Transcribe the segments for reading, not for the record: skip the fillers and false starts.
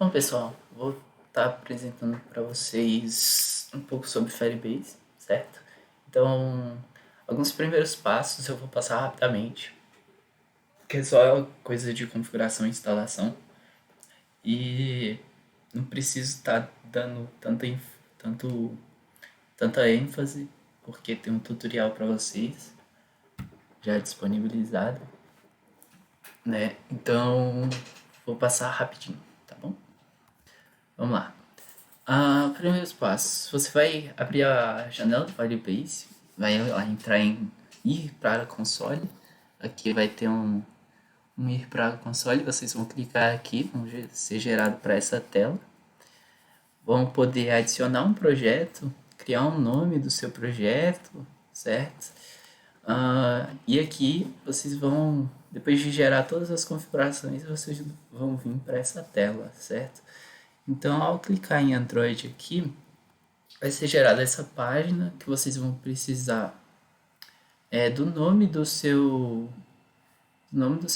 Bom, pessoal, vou estar apresentando para vocês um pouco sobre Firebase, certo? Então, alguns primeiros passos eu vou passar rapidamente, que é só coisa de configuração e instalação, e não preciso estar dando tanto, tanta ênfase, porque tem um tutorial para vocês já disponibilizado, né? Então, vou passar rapidinho, tá bom? Vamos lá. Primeiros passos. Você vai abrir a janela do Firebase, vai lá entrar em ir para console. Aqui vai ter um ir para console. Vocês vão clicar aqui, vão ser gerado para essa tela. Vão poder adicionar um projeto, criar um nome do seu projeto, certo? E aqui vocês vão, depois de gerar todas as configurações, vocês vão vir para essa tela, certo? Então, ao clicar em Android aqui, vai ser gerada essa página que vocês vão precisar do nome do seu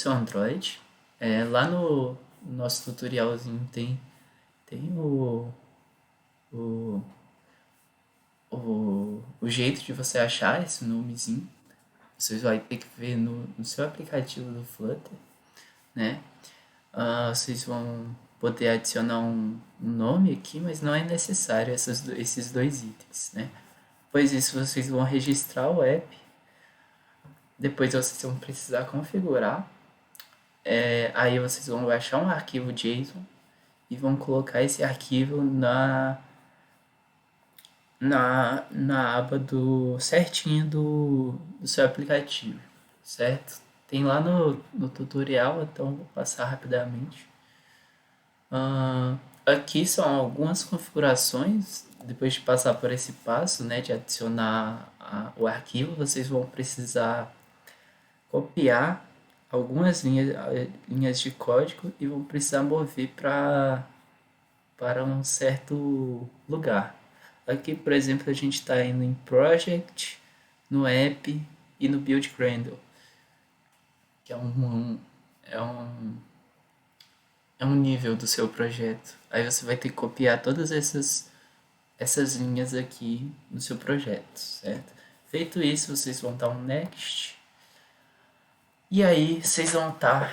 Android. Lá no nosso tutorialzinho tem o, o jeito de você achar esse nomezinho. Vocês vão ter que ver no seu aplicativo do Flutter, né? Vocês vão poder adicionar um nome aqui, mas não é necessário esses dois itens, né? Depois disso, vocês vão registrar o app. Depois vocês vão precisar configurar. Aí vocês vão baixar um arquivo JSON e vão colocar esse arquivo na aba certinho do seu aplicativo, certo? Tem lá no tutorial, então vou passar rapidamente. Aqui são algumas configurações. Depois de passar por esse passo, né, de adicionar o arquivo, vocês vão precisar copiar algumas linhas de código e vão precisar mover para um certo lugar. Aqui, por exemplo, a gente está indo em Project, no App e no Build Gradle, que é um nível do seu projeto. Aí você vai ter que copiar todas essas linhas aqui no seu projeto, certo? Feito isso, vocês vão dar um Next. E aí, vocês vão estar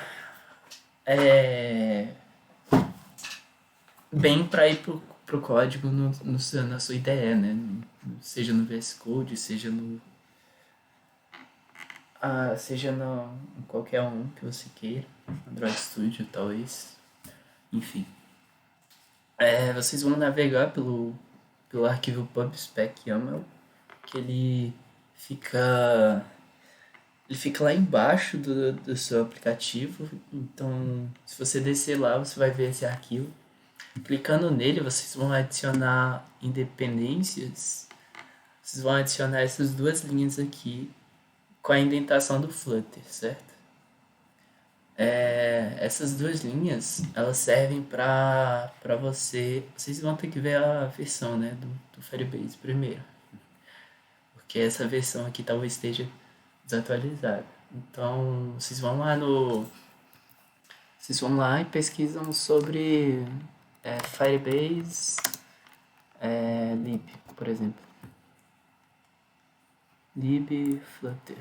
bem para ir pro código na sua IDE, né? Seja no VS Code, seja em qualquer um que você queira. Android Studio, talvez. Enfim. Vocês vão navegar pelo arquivo pubspec YAML, que ele fica lá embaixo do seu aplicativo. Então, se você descer lá, você vai ver esse arquivo. Clicando nele, vocês vão adicionar independências. Vocês vão adicionar essas duas linhas aqui com a indentação do Flutter, certo? Essas duas linhas, elas servem para vocês vão ter que ver a versão, né, do Firebase primeiro, porque essa versão aqui talvez esteja desatualizada. Então vocês vão lá e pesquisam sobre Firebase lib, por exemplo, lib Flutter.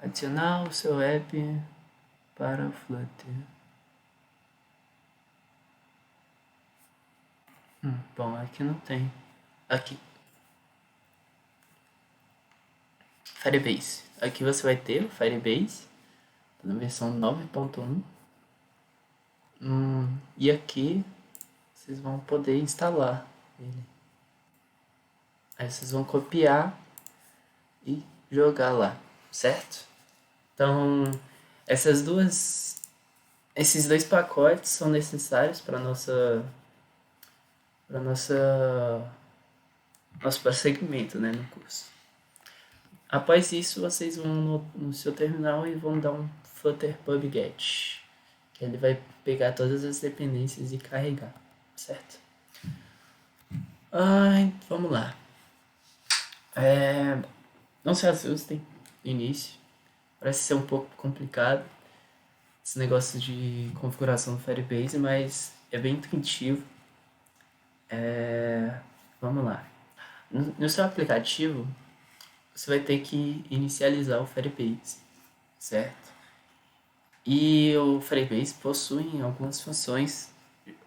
Adicionar o seu app para o Flutter. Bom, aqui não tem. Aqui. Firebase. Aqui você vai ter o Firebase na versão 9.1. E aqui vocês vão poder instalar ele. Aí vocês vão copiar e jogar lá, certo? Então, esses dois pacotes são necessários para nosso prosseguimento, né, no curso. Após isso, vocês vão no seu terminal e vão dar um flutter pub-get, que ele vai pegar todas as dependências e carregar, certo? Vamos lá. Não se assustem no início, Parece ser um pouco complicado esse negócio de configuração do Firebase, mas é bem intuitivo. Vamos lá. No seu aplicativo, você vai ter que inicializar o Firebase, certo? E o Firebase possui algumas funções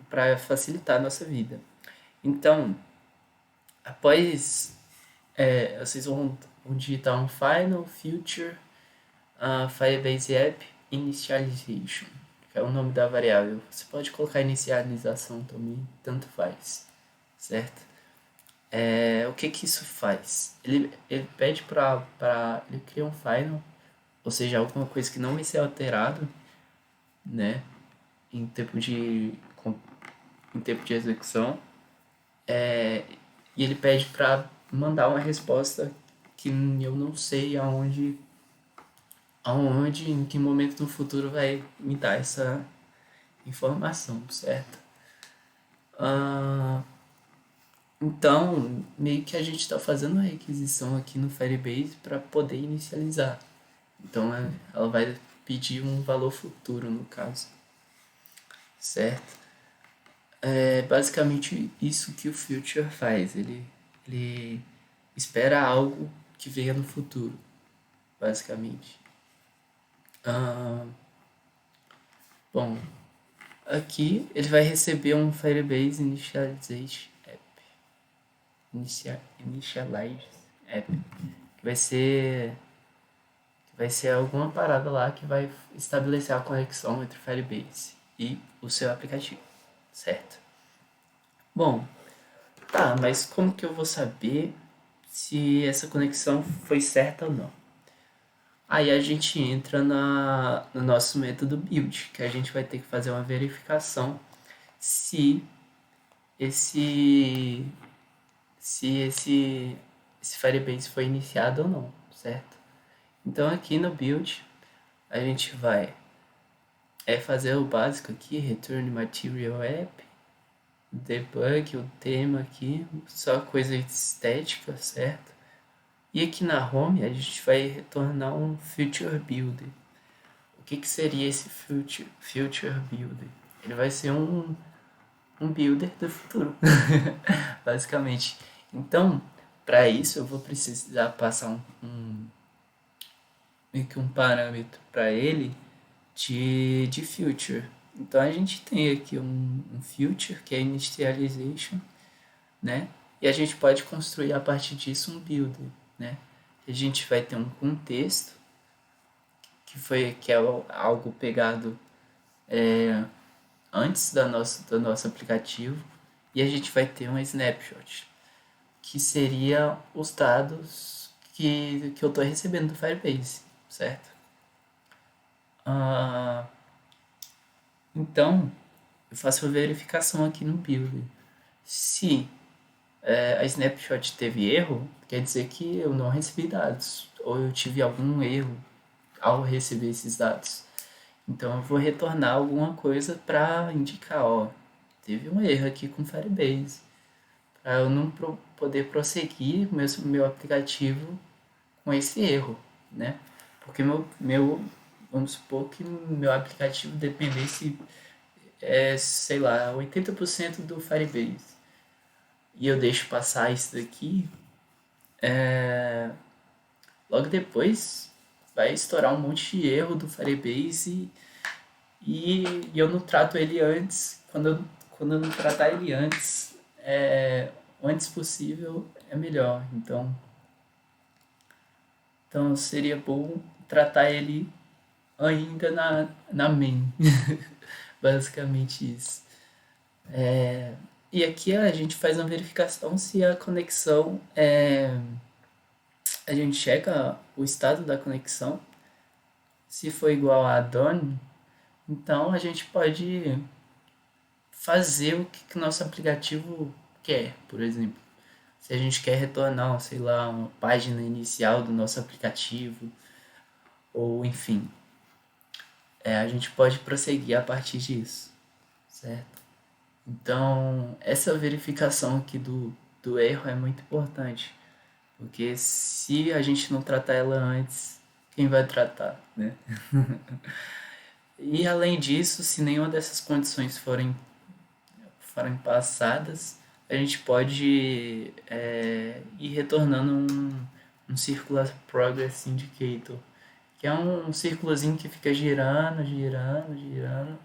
para facilitar a nossa vida. Então, após vocês vão digitar um Final Future Firebase App Initialization, que é o nome da variável. Você pode colocar inicialização também, tanto faz, certo? O que que isso faz? Ele pede ele cria um final, ou seja, alguma coisa que não vai ser alterado, né, em tempo de em tempo de execução, e ele pede para mandar uma resposta que eu não sei em que momento do futuro vai me dar essa informação, certo? Ah, então, meio que a gente está fazendo uma requisição aqui no Firebase para poder inicializar. Então, ela vai pedir um valor futuro, no caso, certo? É basicamente isso que o Future faz. Ele espera algo que venha no futuro, basicamente. Ah, bom, aqui ele vai receber um Firebase Initialization App. Initialize App. Que vai ser alguma parada lá que vai estabelecer a conexão entre o Firebase e o seu aplicativo, certo? Bom, tá, mas como que eu vou saber se essa conexão foi certa ou não? Aí a gente entra no nosso método build, que a gente vai ter que fazer uma verificação se esse esse Firebase foi iniciado ou não, certo? Então aqui no build a gente vai fazer o básico aqui, return material app, debug, o tema aqui, só coisa estética, certo? E aqui na home a gente vai retornar um future builder. O que seria esse future builder? Ele vai ser um builder do futuro, basicamente. Então, para isso eu vou precisar passar meio que um parâmetro para ele de future. Então a gente tem aqui um future, que é initialization, né? E a gente pode construir a partir disso um builder, né? A gente vai ter um contexto, que é algo pegado antes do nosso aplicativo, e a gente vai ter um snapshot, que seria os dados que eu estou recebendo do Firebase, certo? Ah, então, eu faço a verificação aqui no builder. Se a snapshot teve erro, quer dizer que eu não recebi dados, ou eu tive algum erro ao receber esses dados. Então eu vou retornar alguma coisa para indicar, ó, teve um erro aqui com Firebase, para eu não poder prosseguir meu aplicativo com esse erro, né? Porque vamos supor que meu aplicativo dependesse, sei lá, 80% do Firebase. E eu deixo passar isso daqui, logo depois vai estourar um monte de erro do Firebase e eu não trato ele antes. Quando eu não tratar ele antes, o antes possível é melhor. Então seria bom tratar ele ainda na main. Basicamente isso. E aqui a gente faz uma verificação se a conexão a gente checa o estado da conexão. Se for igual a done, então a gente pode fazer o que o nosso aplicativo quer, por exemplo. Se a gente quer retornar, sei lá, uma página inicial do nosso aplicativo, ou enfim, a gente pode prosseguir a partir disso, certo? Então, essa verificação aqui do erro é muito importante, porque se a gente não tratar ela antes, quem vai tratar, né? E além disso, se nenhuma dessas condições forem passadas, a gente pode ir retornando um Circular Progress Indicator, que é um círculozinho que fica girando, girando, girando,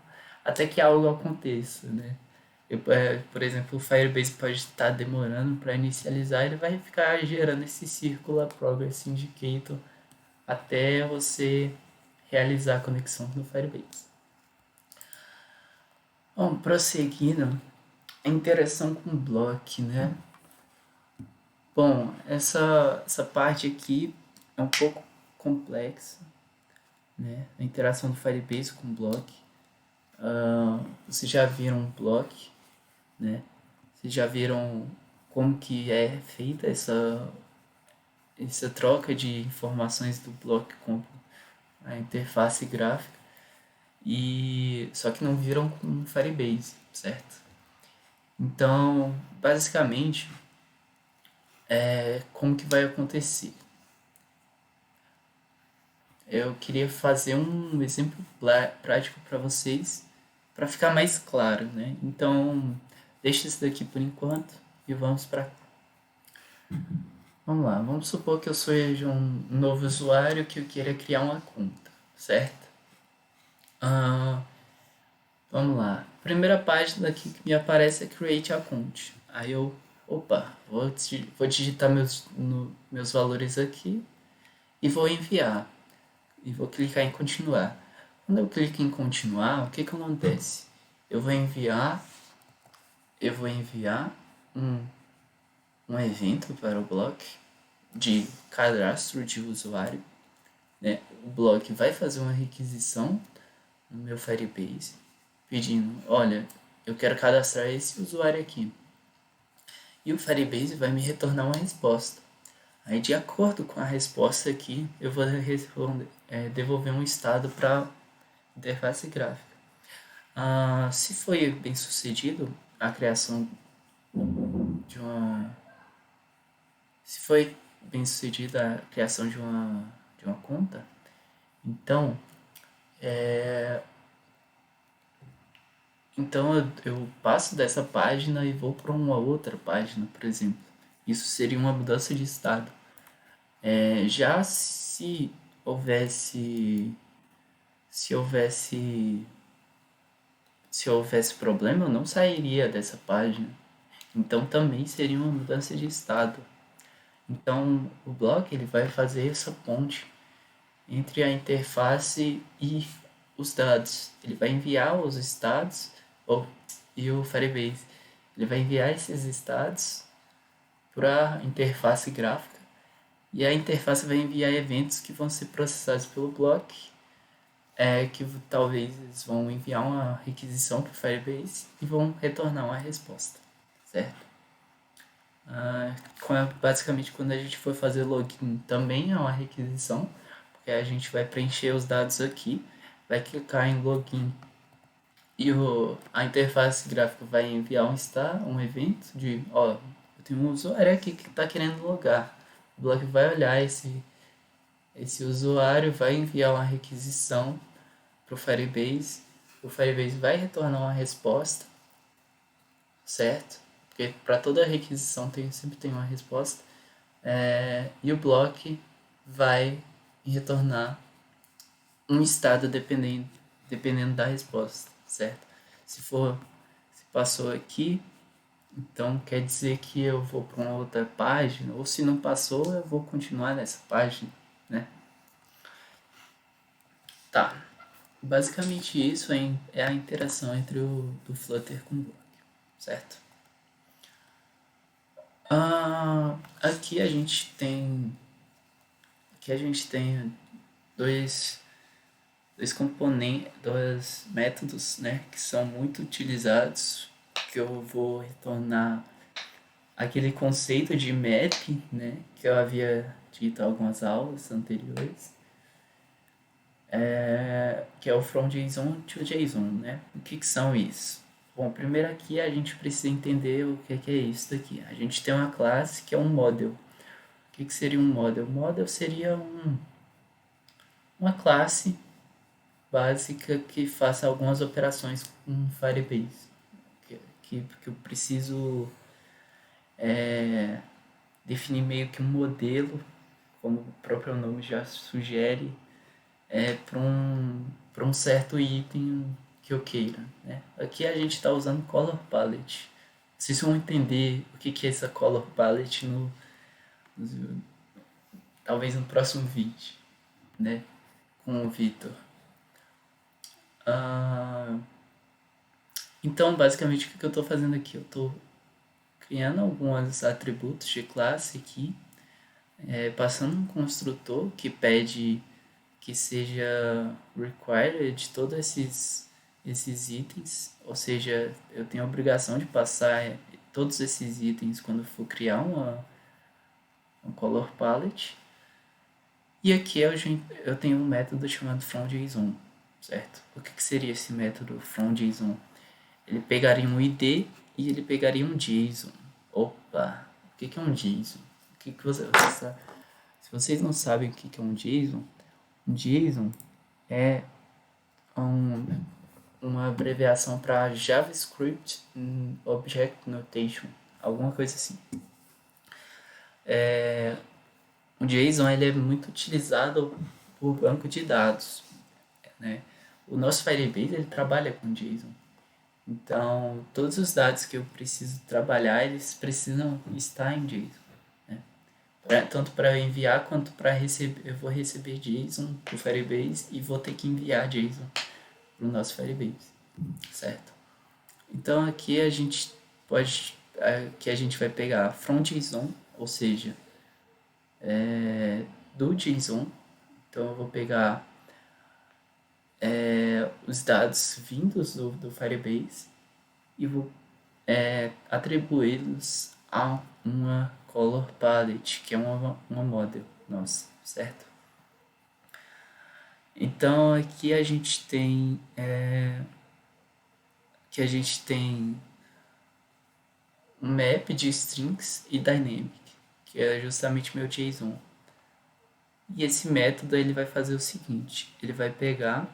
até que algo aconteça, né? Por exemplo, o Firebase pode estar demorando para inicializar, ele vai ficar gerando esse Circular Progress Indicator até você realizar a conexão no Firebase. Bom, prosseguindo, a interação com o block, né? Bom, essa parte aqui é um pouco complexa, né? A interação do Firebase com o block. Vocês já viram um block, né? Vocês já viram como que é feita essa troca de informações do block com a interface gráfica, e só que não viram com Firebase, certo? Então, basicamente, como que vai acontecer? Eu queria fazer um exemplo prático para vocês, para ficar mais claro, né? Então, deixa isso daqui por enquanto e vamos para. Vamos lá, vamos supor que eu seja um novo usuário que eu queira criar uma conta, certo? Ah, vamos lá. Primeira página aqui que me aparece é Create Account. Aí eu, opa, vou digitar meus valores aqui e vou enviar. E vou clicar em continuar. Quando eu clico em continuar, o que acontece? Eu vou enviar um, um evento para o bloco de cadastro de usuário, né? O bloco vai fazer uma requisição no meu Firebase pedindo, olha, eu quero cadastrar esse usuário aqui. E o Firebase vai me retornar uma resposta. Aí, de acordo com a resposta aqui, eu vou devolver um estado para a interface gráfica. Se foi bem sucedido a criação de uma. Se foi bem sucedida a criação de uma conta, então, eu passo dessa página e vou para uma outra página, por exemplo. Isso seria uma mudança de estado. Já houvesse se houvesse se houvesse problema, eu não sairia dessa página. Então também seria uma mudança de estado. Então o bloco ele vai fazer essa ponte entre a interface e os dados. Ele vai enviar os estados e o Firebase. Ele vai enviar esses estados para a interface gráfica e a interface vai enviar eventos que vão ser processados pelo bloco, que talvez eles vão enviar uma requisição para o Firebase e vão retornar uma resposta, certo? Basicamente, quando a gente for fazer login, também é uma requisição, porque a gente vai preencher os dados aqui, vai clicar em login e a interface gráfica vai enviar um evento de, ó, eu tenho um usuário aqui que está querendo logar. O bloco vai olhar esse usuário, vai enviar uma requisição para o Firebase vai retornar uma resposta, certo? Porque para toda requisição sempre tem uma resposta, e o bloco vai retornar um estado dependendo da resposta, certo? Se passou aqui, então quer dizer que eu vou para uma outra página, ou se não passou, eu vou continuar nessa página, né? Tá. Basicamente isso é a interação entre do Flutter com o Block, certo? Aqui a gente tem dois dois métodos, né, que são muito utilizados, que eu vou retornar aquele conceito de map, né, que eu havia dito em algumas aulas anteriores, que é o from JSON to JSON, né? O que são isso? Bom, primeiro aqui a gente precisa entender o que é isso daqui. A gente tem uma classe que é um model. O que seria um model? Model seria uma classe básica que faça algumas operações com Firebase. Que eu preciso definir meio que um modelo, como o próprio nome já sugere, para um certo item que eu queira. Né? Aqui a gente está usando Color Palette. Vocês vão entender o que é essa Color Palette talvez no próximo vídeo, né? Com o Vitor. Ah, então, basicamente, o que eu estou fazendo aqui? Eu estou criando alguns atributos de classe aqui, passando um construtor que pede que seja required todos esses itens, ou seja, eu tenho a obrigação de passar todos esses itens quando for criar um color palette. E aqui eu tenho um método chamado fromJSON, certo? O que seria esse método fromJSON? Ele pegaria um ID e ele pegaria um JSON. Opa, o que é um JSON? Se vocês não sabem o que é um JSON é uma abreviação para JavaScript Object Notation, alguma coisa assim. O JSON ele é muito utilizado por banco de dados, né? O nosso Firebase ele trabalha com JSON. Então, todos os dados que eu preciso trabalhar, eles precisam estar em JSON. Né? Tanto para enviar quanto para receber. Eu vou receber JSON do Firebase e vou ter que enviar JSON para o nosso Firebase, certo? Então, aqui a gente vai pegar from JSON, ou seja, do JSON. Então, eu vou pegar os dados vindos do Firebase e vou atribuí-los a uma color palette, que é uma model nossa, certo? Então aqui a gente tem um map de strings e dynamic, que é justamente meu JSON. E esse método ele vai fazer o seguinte, ele vai pegar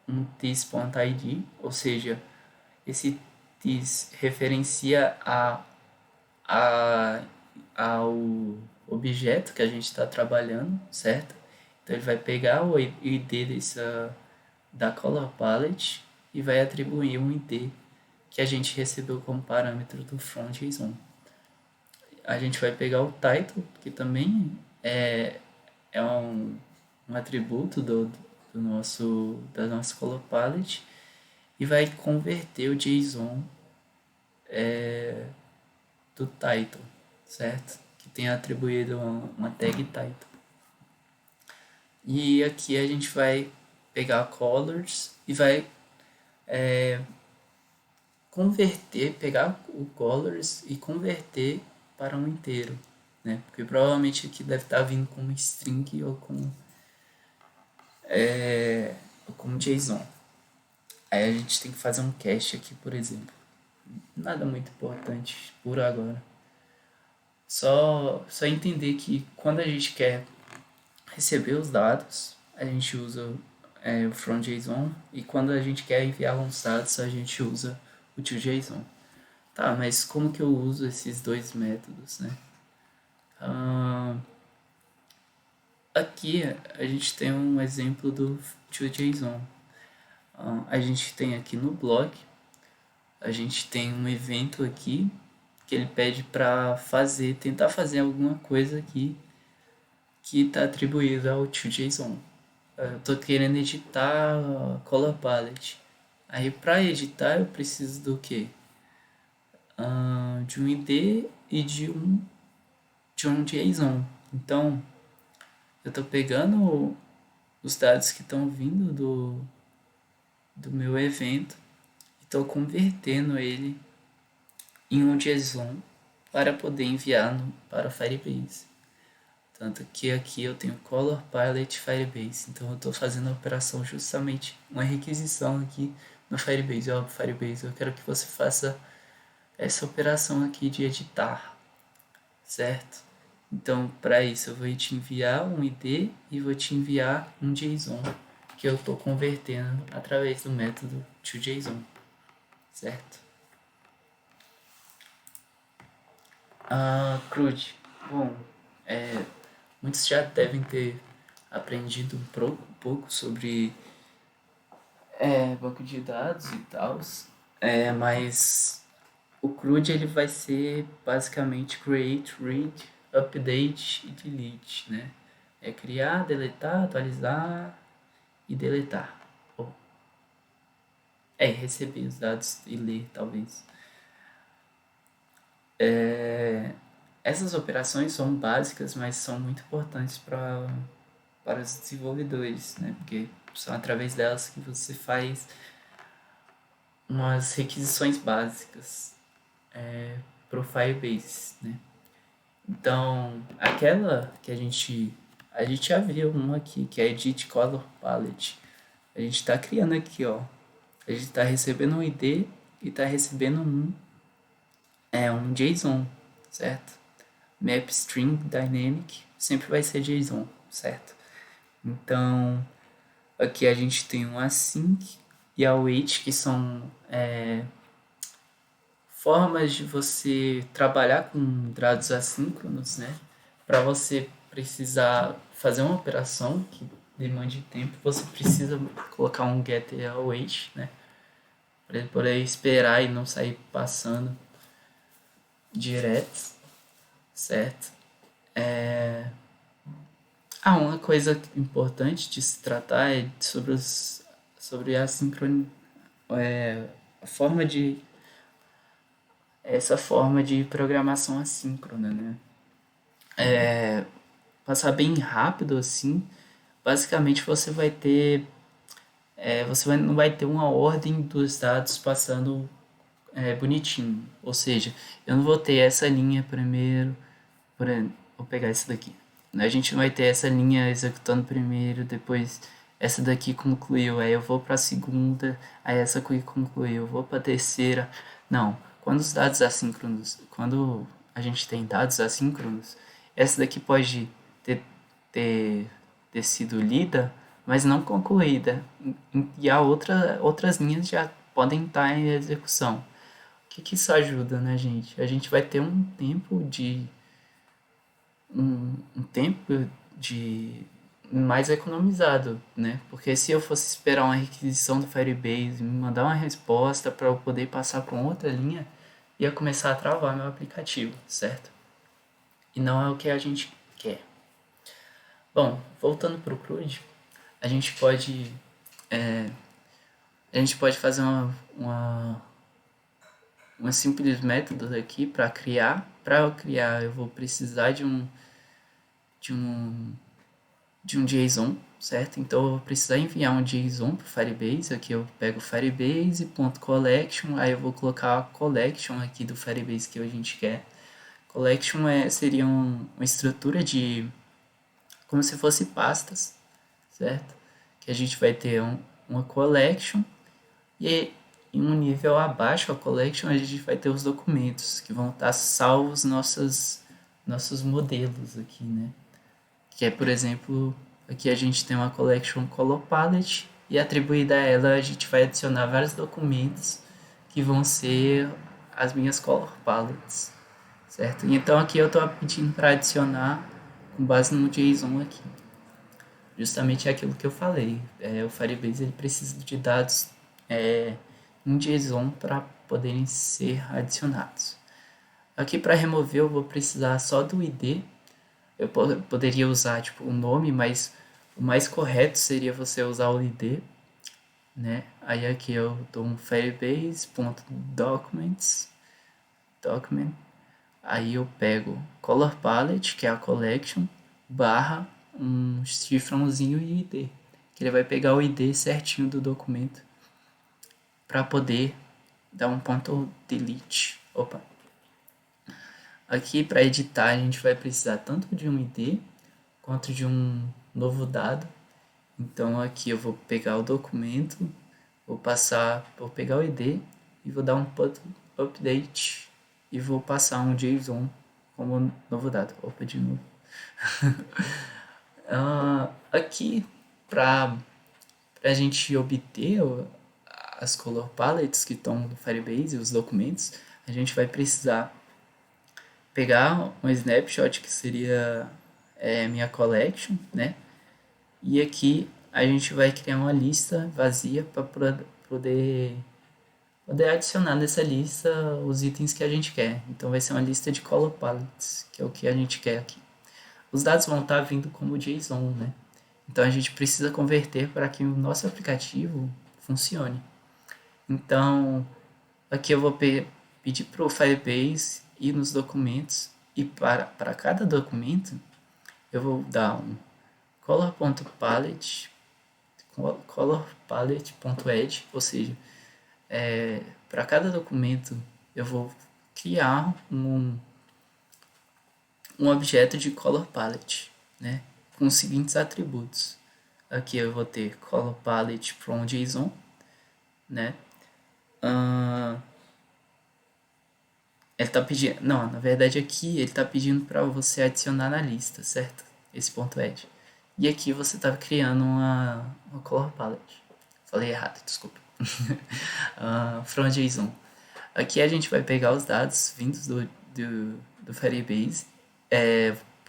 um this.id, ou seja, esse this referencia ao objeto que a gente está trabalhando, certo? Então ele vai pegar o ID da color palette e vai atribuir um ID que a gente recebeu como parâmetro do fromJSON. A gente vai pegar o title, que também é um atributo da nossa color palette, e vai converter o JSON do title, certo? Que tem atribuído uma tag title. E aqui a gente vai pegar colors e vai pegar o colors e converter para um inteiro, né? Porque provavelmente aqui deve estar vindo como string ou como JSON. Aí a gente tem que fazer um cache aqui, por exemplo. Nada muito importante por agora. Só entender que quando a gente quer receber os dados, a gente usa o fromJSON, e quando a gente quer enviar alguns dados, a gente usa o toJSON. Tá, mas como que eu uso esses dois métodos, né? Aqui a gente tem um exemplo do toJSON. A gente tem aqui no blog, a gente tem um evento aqui que ele pede para tentar fazer alguma coisa aqui que está atribuído ao toJSON. Eu estou querendo editar a color palette. Aí para editar eu preciso do que? De um ID e de um JSON. Então eu estou pegando os dados que estão vindo do meu evento e estou convertendo ele em um JSON para poder enviar para o Firebase. Tanto que aqui eu tenho Color Palette Firebase. Então eu estou fazendo a operação justamente uma requisição aqui no Firebase. Ó, Firebase, eu quero que você faça essa operação aqui de editar, certo? Então, para isso, eu vou te enviar um ID e vou te enviar um JSON que eu estou convertendo através do método toJSON, certo? CRUD. Bom, muitos já devem ter aprendido um pouco sobre banco de dados e tal, mas o CRUD ele vai ser basicamente create, read, update e delete, né? É criar, deletar, atualizar e deletar. Receber os dados e ler, talvez. Essas operações são básicas, mas são muito importantes para os desenvolvedores, né? Porque são através delas que você faz umas requisições básicas para o Firebase, né? Então, aquela que a gente já viu uma aqui, que é Edit Color Palette. A gente está criando aqui, ó. A gente está recebendo um ID e está recebendo um JSON, certo? Map String Dynamic sempre vai ser JSON, certo? Então, aqui a gente tem um async e await, que são formas de você trabalhar com dados assíncronos, né? Para você precisar fazer uma operação que demande tempo, você precisa colocar um get e await, né? Para ele poder esperar e não sair passando direto, certo? Uma coisa importante de se tratar é sobre a sincronia, a forma de essa forma de programação assíncrona, né? Passar bem rápido assim, basicamente não vai ter uma ordem dos dados passando bonitinho. Ou seja, eu não vou ter essa linha primeiro, vou pegar essa daqui. A gente não vai ter essa linha executando primeiro, depois essa daqui concluiu, aí eu vou para a segunda, aí essa aqui concluiu, eu vou para a terceira. Não, quando a gente tem dados assíncronos, essa daqui pode ter, ter sido lida, mas não concluída. E outras linhas já podem estar em execução. O que isso ajuda, né, gente? A gente vai ter um tempo de mais economizado, né? Porque se eu fosse esperar uma requisição do Firebase, me mandar uma resposta para eu poder passar para outra linha, ia começar a travar meu aplicativo, certo? E não é o que a gente quer. Bom, voltando para o CRUD, a gente pode fazer uma simples método aqui para criar. Para eu criar, eu vou precisar de um de um JSON, certo? Então eu vou precisar enviar um JSON para o Firebase. Aqui eu pego firebase.collection, aí eu vou colocar a collection aqui do Firebase que a gente quer. Collection seria uma estrutura de como se fosse pastas, certo? Que a gente vai ter uma collection e em um nível abaixo a collection a gente vai ter os documentos que vão estar salvos nossos modelos aqui, né? Que é, por exemplo, aqui a gente tem uma collection color palette e atribuída a ela a gente vai adicionar vários documentos que vão ser as minhas color palettes, certo? E então aqui eu estou pedindo para adicionar com base no JSON aqui. Justamente aquilo que eu falei. O Firebase ele precisa de dados em JSON para poderem ser adicionados. Aqui para remover eu vou precisar só do ID. Eu poderia usar tipo o nome, mas o mais correto seria você usar o ID, né? Aí aqui eu dou um firebase.documents document. Aí eu pego color palette, que é a collection, barra um cifrãozinho e ID, que ele vai pegar o ID certinho do documento para poder dar um ponto delete. Opa. Aqui para editar a gente vai precisar tanto de um ID quanto de um novo dado. Então aqui eu vou pegar o documento, vou pegar o ID e vou dar um update e vou passar um JSON como novo dado. Opa, de novo. Aqui, para a gente obter as color palettes que estão no Firebase, os documentos, a gente vai precisar pegar um snapshot que seria minha collection, né? E aqui a gente vai criar uma lista vazia para poder adicionar nessa lista os itens que a gente quer. Então vai ser uma lista de color palettes, que é o que a gente quer aqui. Os dados vão estar vindo como JSON, né? Então a gente precisa converter para que o nosso aplicativo funcione. Então aqui eu vou pedir para o Firebase ir nos documentos e para cada documento eu vou dar um color.palette.add, ou seja, para cada documento eu vou criar um objeto de color palette, né, com os seguintes atributos. Aqui eu vou ter color palette from JSON, né? Ele tá pedindo, não, na verdade aqui ele tá pedindo para você adicionar na lista, certo? Esse ponto add. E aqui você tá criando uma color palette. Falei errado, desculpa. From JSON. Aqui a gente vai pegar os dados vindos do Firebase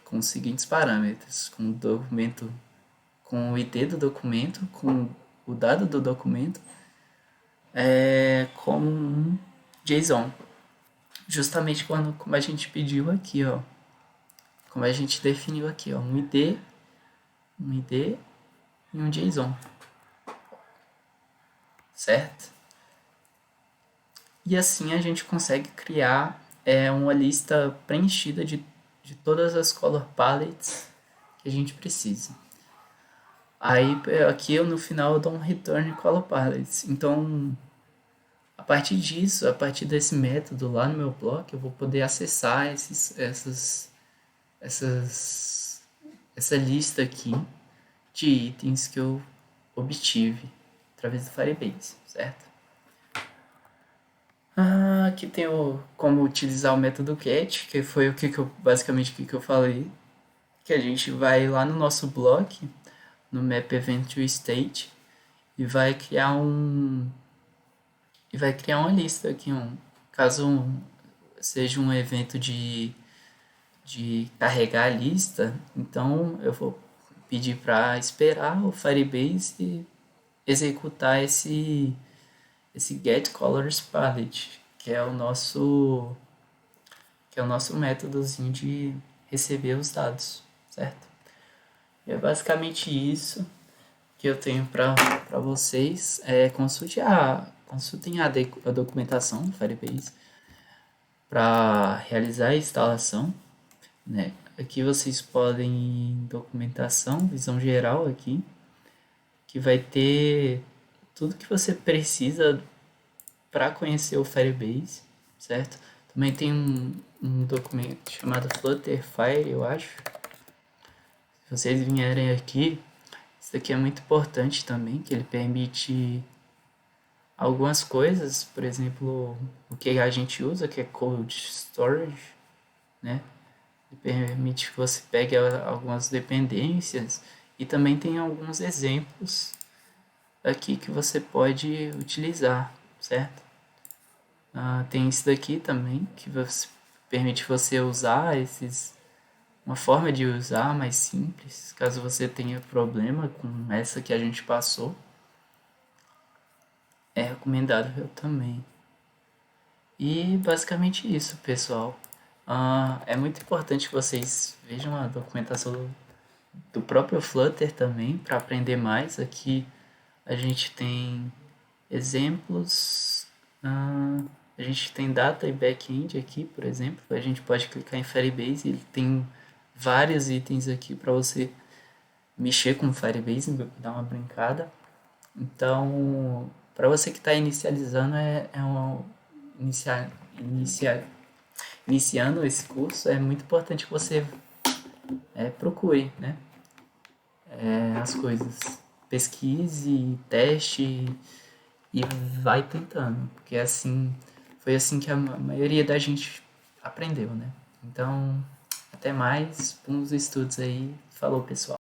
com os seguintes parâmetros: com o documento, com o ID do documento, com o dado do documento, como um JSON. Justamente como a gente pediu aqui, ó. Como a gente definiu aqui, ó. Um ID e um JSON. Certo? E assim a gente consegue criar uma lista preenchida de todas as color palettes que a gente precisa. Aí aqui eu no final eu dou um return color palettes. Então a partir disso, a partir desse método lá no meu bloco, eu vou poder acessar essa lista aqui de itens que eu obtive através do Firebase, certo? Aqui tem como utilizar o método get, que foi basicamente o que eu falei, que a gente vai lá no nosso bloco, no map event to state, e vai criar uma lista aqui, caso seja um evento de carregar a lista, então eu vou pedir para esperar o Firebase executar esse get colors palette, que é o nosso métodozinho de receber os dados, certo? E é basicamente isso que eu tenho para vocês. Consultem a documentação do Firebase para realizar a instalação, né? Aqui vocês podem ir em documentação, visão geral aqui, que vai ter tudo que você precisa para conhecer o Firebase, certo? Também tem um documento chamado Flutterfire, eu acho. Se vocês vierem aqui, isso daqui é muito importante também, que ele permite algumas coisas, por exemplo, o que a gente usa, que é Cold Storage, né? Ele permite que você pegue algumas dependências e também tem alguns exemplos aqui que você pode utilizar, certo? Tem isso daqui também, que permite você usar uma forma de usar mais simples, caso você tenha problema com essa que a gente passou. É recomendável também. E basicamente isso, pessoal. É muito importante que vocês vejam a documentação do próprio Flutter também, para aprender mais. Aqui a gente tem exemplos, a gente tem data e backend aqui, por exemplo. A gente pode clicar em Firebase, ele tem vários itens aqui para você mexer com o Firebase, dar uma brincada. Então, para você que está inicializando, iniciando esse curso, é muito importante que você procure, né? As coisas. Pesquise, teste e vai tentando. Porque foi assim que a maioria da gente aprendeu, né? Então, até mais, bons estudos aí. Falou, pessoal.